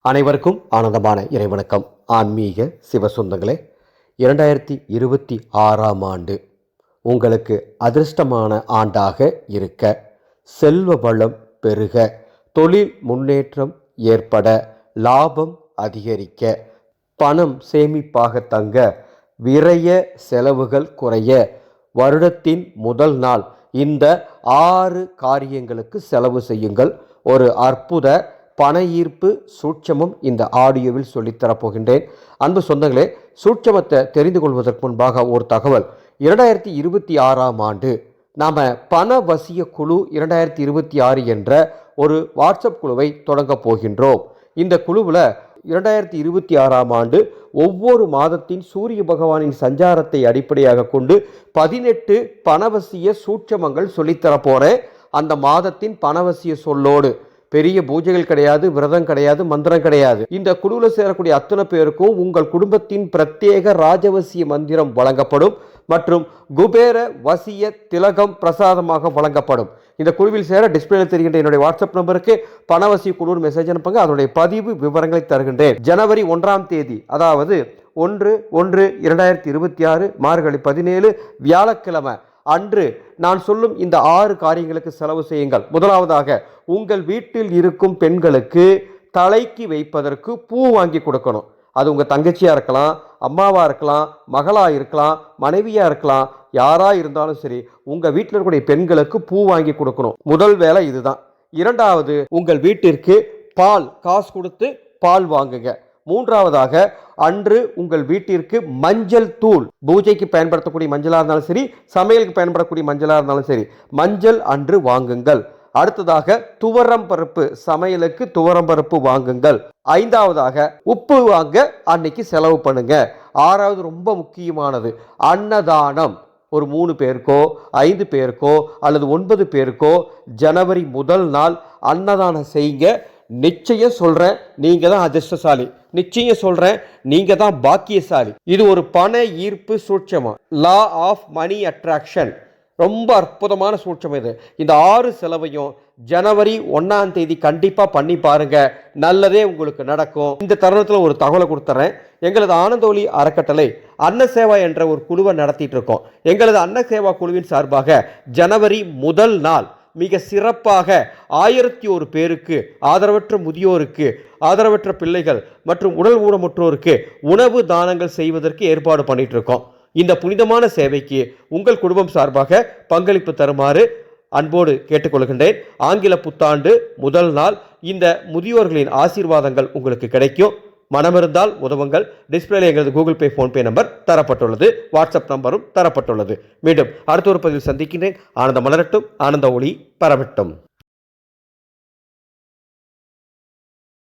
அனைவருக்கும் ஆனந்தமான இறைவணக்கம். ஆன்மீக சிவசொந்தங்களே, 2026ஆம் ஆண்டு உங்களுக்கு அதிர்ஷ்டமான ஆண்டாக இருக்க, செல்வ வளம் பெருக, தொழில் முன்னேற்றம் ஏற்பட, லாபம் அதிகரிக்க, பணம் சேமிப்பாக தங்க, விரய செலவுகள் குறைய, வருடத்தின் முதல் நாள் இந்த 6 காரியங்களுக்கு செலவு செய்யுங்கள். ஒரு அற்புத பண ஈர்ப்பு சூட்சமம் இந்த ஆடியோவில் சொல்லித்தரப்போகின்றேன். அன்பு சொந்தங்களே, சூட்சமத்தை தெரிந்து கொள்வதற்கு முன்பாக ஒரு தகவல். 2026ஆம் ஆண்டு நாம் பணவசிய குழு 2026 என்ற ஒரு வாட்ஸ்அப் குழுவை தொடங்க போகின்றோம். இந்த குழுவில் 2026ஆம் ஆண்டு ஒவ்வொரு மாதத்தின் சூரிய பகவானின் சஞ்சாரத்தை அடிப்படையாக கொண்டு 18 பணவசிய சூட்சமங்கள் சொல்லித்தரப்போகிறேன். அந்த மாதத்தின் பணவசிய சொல்லோடு பெரிய பூஜைகள் கிடையாது, விரதம் கிடையாது, மந்திரம் கிடையாது. இந்த குழுவில் சேரக்கூடிய அத்தனை பேருக்கும் உங்கள் குடும்பத்தின் பிரத்யேக ராஜவசிய மந்திரம் வழங்கப்படும் மற்றும் குபேர வசிய திலகம் பிரசாதமாக வழங்கப்படும். இந்த குழுவில் சேர டிஸ்பிளேல தெரிகின்ற என்னுடைய வாட்ஸ்அப் நம்பருக்கு பணவசிய குழு மெசேஜ் அனுப்புங்க. அதனுடைய பதிவு விவரங்களை தருகின்றேன். ஜனவரி 1ஆம் தேதி, அதாவது 1/1/2026 மார்கழி 17 வியாழக்கிழமை அன்று நான் சொல்லும் இந்த 6 காரியங்களுக்கு செலவு செய்யுங்கள். முதலாவதாக, உங்கள் வீட்டில் இருக்கும் பெண்களுக்கு தலைக்கு வைப்பதற்கு பூ வாங்கி கொடுக்கணும். அது உங்கள் தங்கச்சியாக இருக்கலாம், அம்மாவாக இருக்கலாம், மகளாக இருக்கலாம், மனைவியாக இருக்கலாம், யாராக இருந்தாலும் சரி, உங்கள் வீட்டில் இருக்கக்கூடிய பெண்களுக்கு பூ வாங்கி கொடுக்கணும். முதல் வேலை இதுதான். இரண்டாவது, உங்கள் வீட்டிற்கு பால் காசு கொடுத்து பால் வாங்குங்க. மூன்றாவதாக, அன்று உங்கள் வீட்டிற்கு மஞ்சள் தூள், பூஜைக்கு பயன்படுத்தக்கூடிய மஞ்சளாக இருந்தாலும் சரி, சமையலுக்கு பயன்படக்கூடிய மஞ்சளாக இருந்தாலும் சரி, மஞ்சள் அன்று வாங்குங்கள். அடுத்ததாக, துவரம் பருப்பு, சமையலுக்கு துவரம் பருப்பு வாங்குங்கள். ஐந்தாவதாக, உப்பு வாங்க அன்னைக்கு செலவு பண்ணுங்க. ஆறாவது, ரொம்ப முக்கியமானது, அன்னதானம். ஒரு 3 பேருக்கோ 5 பேருக்கோ அல்லது 9 பேருக்கோ ஜனவரி முதல் நாள் அன்னதானம் செய்யுங்க. நிச்சயம் சொல்றேன், நீங்க தான் அதிர்ஷ்டசாலி. நிச்சயம் சொல்றேன், நீங்க தான் பாக்கியசாலி. இது ஒரு பண ஈர்ப்பு சூட்சமம், லா ஆஃப் மணி அட்ராக்ஷன். ரொம்ப அற்புதமான சூட்சம் இது. இந்த 6 செலவையும் ஜனவரி 1ஆம் தேதி கண்டிப்பா பண்ணி பாருங்க, நல்லதே உங்களுக்கு நடக்கும். இந்த தருணத்தில் ஒரு தகவலை கொடுத்துறேன். எங்களது ஆனந்தோலி அறக்கட்டளை அன்னசேவா என்ற ஒரு குழுவை நடத்திட்டு இருக்கோம். எங்களது அன்னசேவா குழுவின் சார்பாக ஜனவரி முதல் நாள் மிக சிறப்பாக 1001 பேருக்கு, ஆதரவற்ற முதியோருக்கு, ஆதரவற்ற பிள்ளைகள் மற்றும் உடல் ஊனமுற்றோருக்கு உணவு தானங்கள் செய்வதற்கு ஏற்பாடு பண்ணிட்டு இருக்கோம். இந்த புனிதமான சேவைக்கு உங்கள் குடும்பம் சார்பாக பங்களிப்பு தருமாறு அன்போடு கேட்டுக்கொள்கின்றேன். ஆங்கில புத்தாண்டு முதல் நாள் இந்த முதியோர்களின் ஆசீர்வாதங்கள் உங்களுக்கு கிடைக்கும். மனமிருந்தால் உதவுங்கள். டிஸ்பிளேல எங்களது கூகுள் பே, போன்பே நம்பர் தரப்பட்டுள்ளது. வாட்ஸ்அப் நம்பரும் தரப்பட்டுள்ளது. மீண்டும் அடுத்த ஒரு பதிவில் சந்திக்கின்றேன். ஆனந்த மலரட்டும், ஆனந்த ஒளி பரவட்டும்.